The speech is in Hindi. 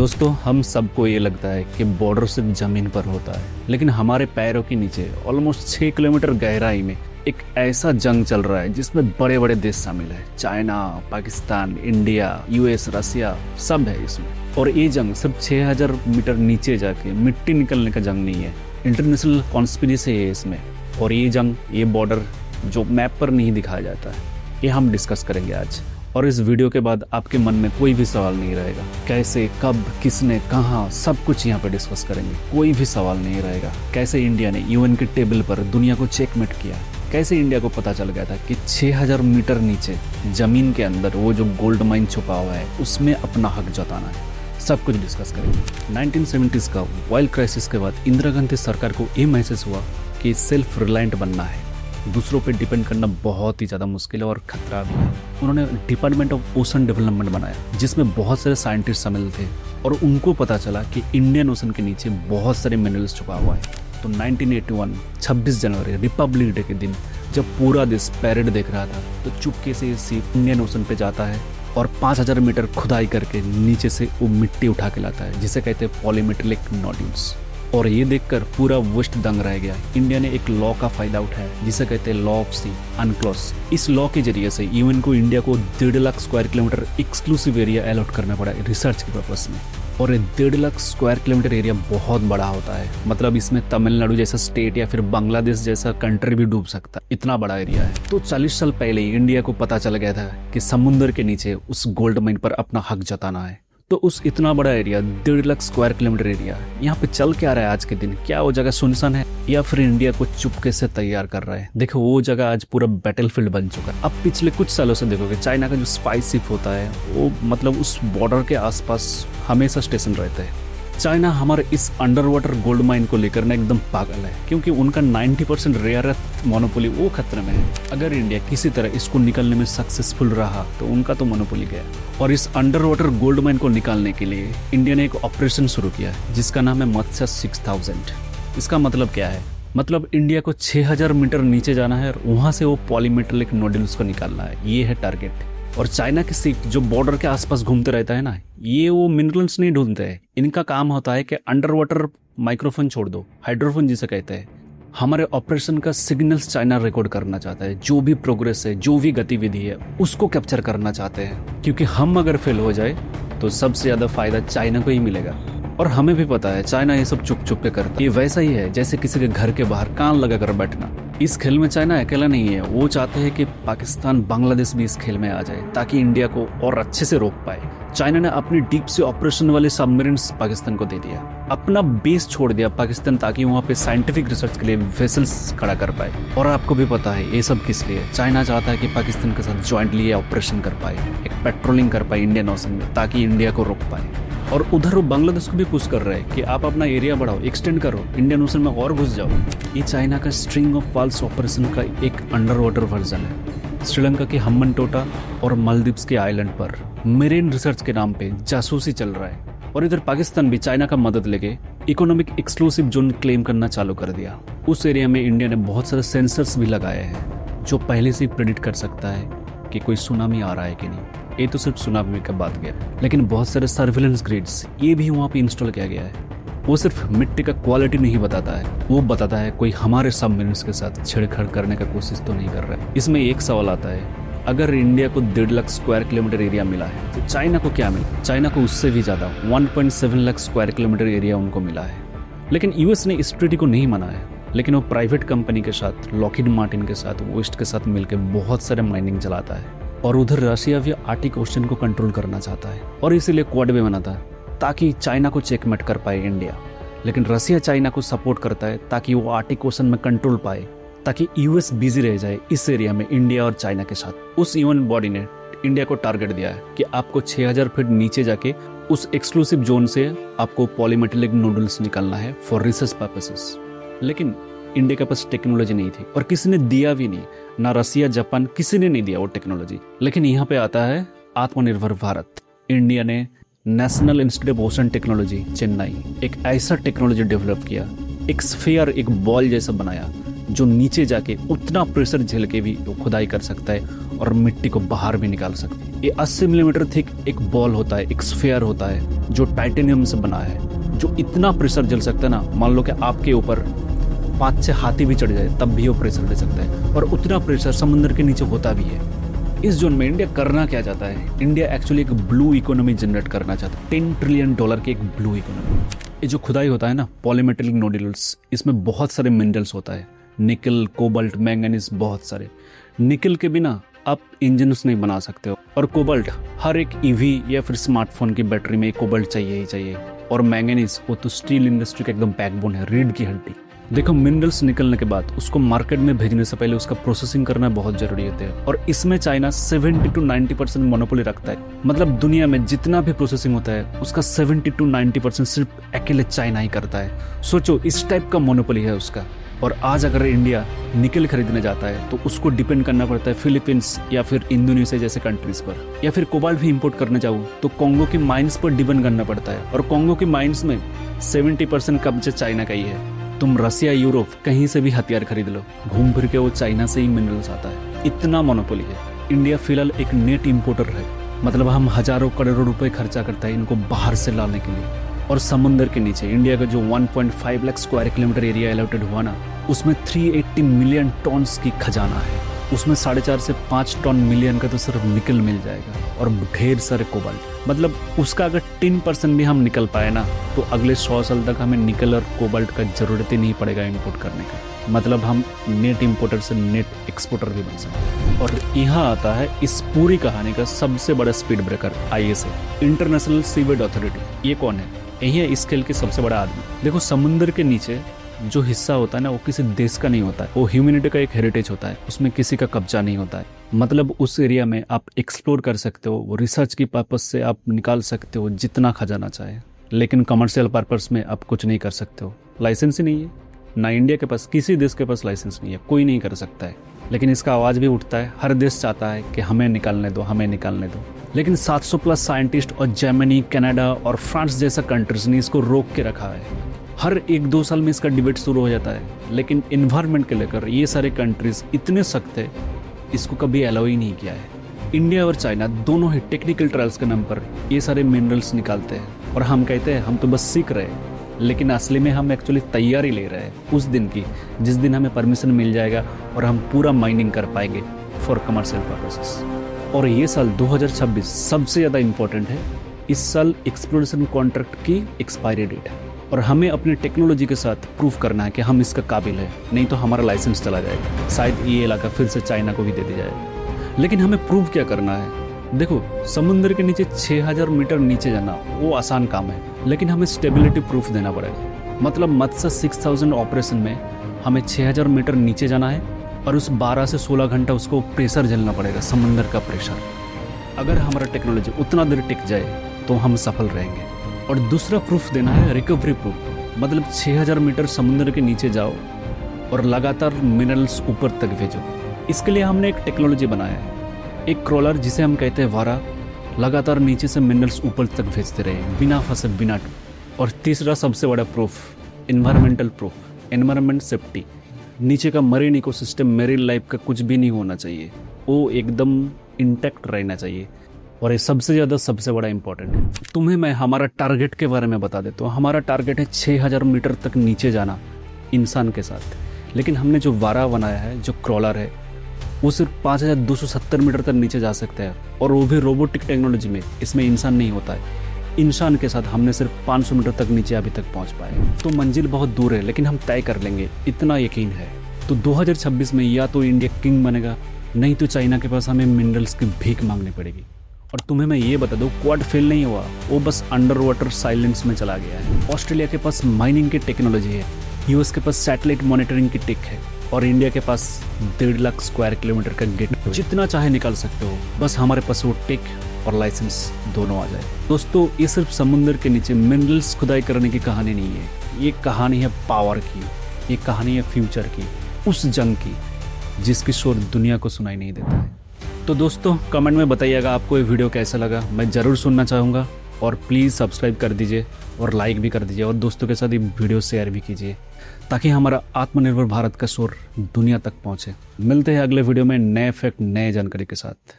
दोस्तों, हम सबको ये लगता है कि बॉर्डर सिर्फ जमीन पर होता है, लेकिन हमारे पैरों के नीचे ऑलमोस्ट 6 किलोमीटर गहराई में एक ऐसा जंग चल रहा है जिसमें बड़े बड़े देश शामिल है। चाइना, पाकिस्तान, इंडिया, यूएस, रसिया सब है इसमें। और ये जंग सिर्फ 6000 मीटर नीचे जाके मिट्टी निकलने का जंग नहीं है, इंटरनेशनल कॉन्स्पिरेसी है इसमें। और ये जंग, ये बॉर्डर जो मैप पर नहीं दिखाया जाता है, ये हम डिस्कस करेंगे आज। और इस वीडियो के बाद आपके मन में कोई भी सवाल नहीं रहेगा। कैसे, कब, किसने, कहाँ, सब कुछ यहाँ पे डिस्कस करेंगे। कोई भी सवाल नहीं रहेगा। कैसे इंडिया ने यूएन के टेबल पर दुनिया को चेकमेट किया, कैसे इंडिया को पता चल गया था कि 6000 मीटर नीचे जमीन के अंदर वो जो गोल्ड माइन छुपा हुआ है उसमें अपना हक जताना है, सब कुछ डिस्कस करेंगे। 1970s का ऑयल क्राइसिस के बाद इंदिरा गांधी सरकार को ये महसूस हुआ कि सेल्फ रिलायंट बनना है, दूसरों पे डिपेंड करना बहुत ही ज़्यादा मुश्किल है और खतरा भी है। उन्होंने डिपार्टमेंट ऑफ ओशन डेवलपमेंट बनाया जिसमें बहुत सारे साइंटिस्ट शामिल थे और उनको पता चला कि इंडियन ओशन के नीचे बहुत सारे मिनरल्स छुपा हुआ है। तो 1981 26 जनवरी रिपब्लिक डे के दिन जब पूरा देश पैरेड देख रहा था तो चुपके से ये शिप इंडियन ओशन पे जाता है और 5000 मीटर खुदाई करके नीचे से वो मिट्टी उठा के लाता है जिसे कहते हैं पॉलीमेटेलिक नोड्यूल्स। और ये देखकर पूरा वेस्ट दंग रह गया। इंडिया ने एक लॉ का फायदा उठाया जिसे कहते हैं लॉ ऑफ सी अनक्लॉज। इस लॉ के जरिए से यूएन को इंडिया को 1.5 lakh square kilometre exclusive area allot करना पड़ा रिसर्च के पर्पस में। और ये 1.5 लाख स्क्वायर किलोमीटर एरिया बहुत बड़ा होता है, मतलब इसमें तमिलनाडु जैसा स्टेट या फिर बांग्लादेश जैसा कंट्री भी डूब सकता है, इतना बड़ा एरिया है। तो 40 साल पहले ही इंडिया को पता चल गया था कि समुद्र के नीचे उस गोल्ड माइन पर अपना हक जताना है। तो उस इतना बड़ा area, 1.5 lakh square kilometre area, यहाँ पे चल क्या रहा है आज के दिन? क्या वो जगह सुनसान है या फिर इंडिया को चुपके से तैयार कर रहा है? देखो, वो जगह आज पूरा बैटलफील्ड बन चुका है। अब पिछले कुछ सालों से देखोगे चाइना का जो स्पाई शिप होता है वो मतलब उस बॉर्डर के आसपास हमेशा स्टेशन रहता है। चाइना हमारे इस अंडर वाटर गोल्ड माइन को लेकर ना एकदम पागल है, क्योंकि उनका 90% रेयर अर्थ मोनोपोली वो खतरे में है। अगर इंडिया किसी तरह इसको निकालने में सक्सेसफुल रहा तो उनका तो मोनोपोली गया। और इस अंडर वाटर गोल्ड माइन को निकालने के लिए इंडिया ने एक ऑपरेशन शुरू किया जिसका नाम है मत्स्य 6000। इसका मतलब क्या है? मतलब इंडिया को 6000 मीटर नीचे जाना है और वहां से वो पॉलीमेटेलिक नोड्यूल्स को निकालना है, ये है टारगेट। और चाइना के शिप जो बॉर्डर के आसपास घूमते रहता है ना, ये वो मिनरल्स नहीं ढूंढते हैं। इनका काम होता है कि अंडर वाटर माइक्रोफोन छोड़ दो, हाइड्रोफोन जिसे कहते हैं, हमारे ऑपरेशन का सिग्नल्स चाइना रिकॉर्ड करना चाहता है। जो भी प्रोग्रेस है, जो भी गतिविधि है, उसको कैप्चर करना चाहते हैं, क्योंकि हम अगर फेल हो जाए तो सबसे ज्यादा फायदा चाइना को ही मिलेगा। और हमें भी पता है चाइना ये सब चुप चुप के करता है। ये वैसा ही है जैसे किसी के घर के बाहर कान लगा कर बैठना। इस खेल में चाइना अकेला नहीं है, वो चाहते हैं कि पाकिस्तान, बांग्लादेश भी इस खेल में आ जाए ताकि इंडिया को और अच्छे से रोक पाए। चाइना ने अपनी डीप सी ऑपरेशन वाले सबमरीन्स पाकिस्तान को दे दिया, अपना बेस छोड़ दिया पाकिस्तान ताकि वहाँ पे साइंटिफिक रिसर्च के लिए वेसल्स खड़ा कर पाए। और आपको भी पता है ये सब किस लिए? चाइना चाहता है कि पाकिस्तान के साथ ज्वाइंटली ऑपरेशन कर पाए, एक पेट्रोलिंग कर पाए इंडियन ओशन में ताकि इंडिया को रोक पाए। और उधर वो बांग्लादेश को भी पुश कर रहा है कि आप अपना एरिया बढ़ाओ, एक्सटेंड करो, इंडियन ओशन में और घुस जाओ। ये चाइना का स्ट्रिंग ऑफ पल्स ऑपरेशन का एक अंडर वाटर वर्जन है। श्रीलंका के हम्बनटोटा और मालदीव्स के आइलैंड पर मेरीन रिसर्च के नाम पे जासूसी चल रहा है। और इधर पाकिस्तान भी चाइना का मदद लेके इकोनॉमिक एक्सक्लूसिव जोन क्लेम करना चालू कर दिया। उस एरिया में इंडिया ने बहुत सारे सेंसर्स भी लगाए हैं जो पहले से ही प्रेडिक्ट कर सकता है कि कोई सुनामी आ रहा है कि नहीं। ये तो सिर्फ सुनामी का बात गया, लेकिन बहुत सारे सर्विलेंस ग्रिड्स ये भी वहाँ पे इंस्टॉल किया गया है। वो सिर्फ मिट्टी का क्वालिटी नहीं बताता है, वो बताता है कोई हमारे सबमरीन्स के साथ छेड़छाड़ करने का कोशिश तो नहीं कर रहा है। इसमें एक सवाल आता है, अगर इंडिया को 1.5 लाख स्क्वायर किलोमीटर एरिया मिला है तो चाइना को क्या मिला? चाइना को उससे भी ज्यादा 1.7 लाख स्क्वायर किलोमीटर एरिया उनको मिला है। लेकिन यूएस ने इस ट्रीटी को नहीं माना है, लेकिन वो प्राइवेट कंपनी के साथ, लॉकहीड मार्टिन के साथ, वेस्ट के साथ मिलकर बहुत सारे माइनिंग चलाता है। और उधर रशिया भी आर्टिक ओशन को कंट्रोल करना चाहता है और इसीलिए क्वाड भी बनाता है ताकि चाइना को चेकमेट कर पाए इंडिया। लेकिन रशिया चाइना को सपोर्ट करता है ताकि वो आर्टिक ओशन में कंट्रोल पाए, ताकि यूएस बिजी रह जाए इस एरिया में इंडिया और चाइना के साथ। उस यूएन बॉडी ने इंडिया को टारगेट दिया है कि आपको 6000 फीट नीचे जाके उस एक्सक्लूसिव जोन से आपको पॉलीमेटेलिक नूडल्स निकालना है फॉर रिसर्च पर्पसेस। लेकिन इंडिया के पास टेक्नोलॉजी नहीं थी और किसी ने दिया भी नहीं, ना रसिया, जापान, किसी ने नहीं दिया वो टेक्नोलॉजी। लेकिन यहाँ पे आता है आत्मनिर्भर भारत। इंडिया ने national institute of ocean technology Chennai एक ऐसा टेक्नोलॉजी डेवलप किया, एक स्फीयर, एक बॉल जैसा बनाया जो नीचे जाके उतना प्रेशर झेल के भी खुदाई कर सकता है और मिट्टी को बाहर भी निकाल सकती है। ये 80 मिलीमीटर थिक एक बॉल होता है, एक स्फीयर होता है जो टाइटेनियम से बना है, जो इतना प्रेशर झेल सकता है ना, मान लो कि आपके ऊपर 5-6 हाथी भी चढ़ जाए तब भी वो प्रेशर दे सकता है। और उतना प्रेशर समुद्र के नीचे होता भी है। इस जोन में इंडिया करना क्या चाहता है? इंडिया एक्चुअली एक ब्लू इकोनॉमी जनरेट करना चाहता है, $10 ट्रिलियन की एक ब्लू इकोनॉमी। ये जो खुदाई होता है ना, पॉलीमेटेलिक नोडुल्स, इसमें बहुत सारे मिनरल्स होता है, निकल, कोबाल्ट, मैंगनीज, बहुत सारे। निकल के बिना आप इंजन्स नहीं बना सकते हो, और कोबाल्ट हर एक ईवी या फिर स्मार्टफोन की बैटरी में कोबाल्ट चाहिए ही चाहिए। और मैंगनीज वो तो स्टील इंडस्ट्री का एकदम बैकबोन है, रीढ़ की हड्डी। देखो, मिनरल्स निकलने के बाद उसको मार्केट में भेजने से पहले उसका प्रोसेसिंग करना बहुत जरूरी होता है, और इसमें चाइना 70 to 90% मोनोपोली रखता है। मतलब दुनिया में जितना भी प्रोसेसिंग होता है उसका 70 to 90% सिर्फ अकेले चाइना ही करता है। सोचो, इस टाइप का मोनोपोली है उसका। और आज अगर इंडिया निकल खरीदने जाता है तो उसको डिपेंड करना पड़ता है फिलीपींस या फिर इंडोनेशिया जैसे कंट्रीज पर। या फिर कोबाल्ट भी इंपोर्ट करने जाऊँ तो कोंगो की माइंस पर डिपेंड करना पड़ता है, और कोंगो की माइंस में 70% कब्जे चाइना का ही है। तुम रसिया, यूरोप कहीं से भी हथियार खरीद लो, घूम फिर के वो चाइना से ही मिनरल्स आता है। इतना मोनोपोली है। इंडिया फिलहाल एक नेट इंपोर्टर है, मतलब हम हजारों करोड़ों रुपए खर्चा करता है इनको बाहर से लाने के लिए। और समुद्र के नीचे इंडिया का जो 1.5 lakh square kilometre area allotted हुआ ना, उसमें 380 मिलियन टन्स की खजाना है। उसमें 4.5 से 5 टन मिलियन का तो सिर्फ निकल मिल जाएगा, और ढेर सारे कोबाल्ट। मतलब उसका अगर 10% भी हम निकल पाए ना, तो अगले 100 साल तक हमें निकल और कोबाल्ट का जरूरत ही नहीं पड़ेगा इंपोर्ट करने का। मतलब हम नेट इंपोर्टर से नेट एक्सपोर्टर भी बन सकते हैं। और यहाँ आता है इस पूरी कहानी का सबसे बड़ा speed breaker, ISA, international sewage authority. ये कौन है? यही है इस खेल के सबसे बड़ा आदमी। देखो, समुद्र के नीचे जो हिस्सा होता है ना, वो किसी देश का नहीं होता है, वो ह्यूमैनिटी का एक हेरिटेज होता है, उसमें किसी का कब्जा नहीं होता है। मतलब उस एरिया में आप एक्सप्लोर कर सकते हो, वो रिसर्च की पर्पज से आप निकाल सकते हो जितना खजाना चाहे, लेकिन कमर्शियल पर्पज में आप कुछ नहीं कर सकते हो। लाइसेंस ही नहीं है ना, इंडिया के पास, किसी देश के पास लाइसेंस नहीं है, कोई नहीं कर सकता है। लेकिन इसका आवाज़ भी उठता है, हर देश चाहता है कि हमें निकालने दो, हमें निकालने दो। लेकिन 700+ साइंटिस्ट और जर्मनी, कनाडा और फ्रांस जैसा कंट्रीज ने इसको रोक के रखा है। हर 1-2 साल में इसका डिबेट शुरू हो जाता है, लेकिन इन्वायरमेंट के लेकर ये सारे कंट्रीज इतने सख्त है, इसको कभी अलाउ ही नहीं किया है। इंडिया और चाइना दोनों ही टेक्निकल ट्रायल्स के नाम पर ये सारे मिनरल्स निकालते हैं, और हम कहते हैं हम तो बस सीख रहे हैं, लेकिन असली में हम एक्चुअली तैयारी ले रहे हैं उस दिन की जिस दिन हमें परमिशन मिल जाएगा और हम पूरा माइनिंग कर पाएंगे फॉर कमर्शियल पर्पसेस। और ये साल 2026 सबसे ज़्यादा इम्पोर्टेंट है। इस साल एक्सप्लोरेशन कॉन्ट्रैक्ट की एक्सपायरी डेट है, और हमें अपनी टेक्नोलॉजी के साथ प्रूव करना है कि हम इसका काबिल है, नहीं तो हमारा लाइसेंस चला जाएगा। शायद ये इलाका फिर से चाइना को भी दे दिया जाएगा। लेकिन हमें प्रूव क्या करना है? देखो, समुद्र के नीचे 6000 मीटर नीचे जाना वो आसान काम है, लेकिन हमें स्टेबिलिटी प्रूफ देना पड़ेगा। मतलब मत्स्य 6000 ऑपरेशन में हमें 6000 मीटर नीचे जाना है, और उस 12 से 16 घंटा उसको प्रेशर झेलना पड़ेगा, समुद्र का प्रेशर। अगर हमारा टेक्नोलॉजी उतना देर टिक जाए तो हम सफल रहेंगे। और दूसरा प्रूफ देना है रिकवरी प्रूफ, मतलब 6000 मीटर समुद्र के नीचे जाओ और लगातार मिनरल्स ऊपर तक भेजो। इसके लिए हमने एक टेक्नोलॉजी बनाया है, एक क्रॉलर जिसे हम कहते हैं वारा, लगातार नीचे से मिनरल्स ऊपर तक भेजते रहे बिना फंसे, बिना टूटे। और तीसरा सबसे बड़ा proof, environmental proof, environment safety. नीचे का मरीन इकोसिस्टम, मेरीन लाइफ का कुछ भी नहीं होना चाहिए, वो एकदम इंटैक्ट रहना चाहिए। और ये सबसे ज़्यादा सबसे बड़ा इंपॉर्टेंट है। तुम्हें मैं हमारा टारगेट के बारे में बता देता हूँ। हमारा टारगेट है 6000 मीटर तक नीचे जाना इंसान के साथ। लेकिन हमने जो वारा बनाया है, जो क्रॉलर है, वो सिर्फ 5270 मीटर तक नीचे जा सकता है, और वो भी रोबोटिक टेक्नोलॉजी में। इसमें इंसान नहीं होता है। इंसान के साथ हमने सिर्फ 500 मीटर तक नीचे अभी तक पहुंच पाए। तो मंजिल बहुत दूर है, लेकिन हम तय कर लेंगे, इतना यकीन है। तो 2026 में या तो इंडिया किंग बनेगा, नहीं तो चाइना के पास हमें मिनरल्स की भीख मांगनी पड़ेगी। और तुम्हें मैं ये बता दूं, क्वाड फेल नहीं हुआ, वो बस अंडर वाटर साइलेंस में चला गया है। ऑस्ट्रेलिया के पास माइनिंग की टेक्नोलॉजी है, यूएस के पास सैटेलाइट मॉनिटरिंग की टेक है, और इंडिया के पास 1.5 लाख स्क्वायर किलोमीटर का गेट, जितना चाहे निकाल सकते हो। बस हमारे पास वो टेक और लाइसेंस दोनों आ जाए। दोस्तों, ये सिर्फ समुद्र के नीचे मिनरल्स खुदाई करने की कहानी नहीं है, ये कहानी है पावर की, ये कहानी है फ्यूचर की, उस जंग की जिसकी शोर दुनिया को सुनाई नहीं देता है। तो दोस्तों, कमेंट में बताइएगा आपको ये वीडियो कैसा लगा, मैं ज़रूर सुनना चाहूँगा। और प्लीज़ सब्सक्राइब कर दीजिए और लाइक भी कर दीजिए और दोस्तों के साथ ये वीडियो शेयर भी कीजिए ताकि हमारा आत्मनिर्भर भारत का शोर दुनिया तक पहुंचे। मिलते हैं अगले वीडियो में नए फैक्ट नए जानकारी के साथ।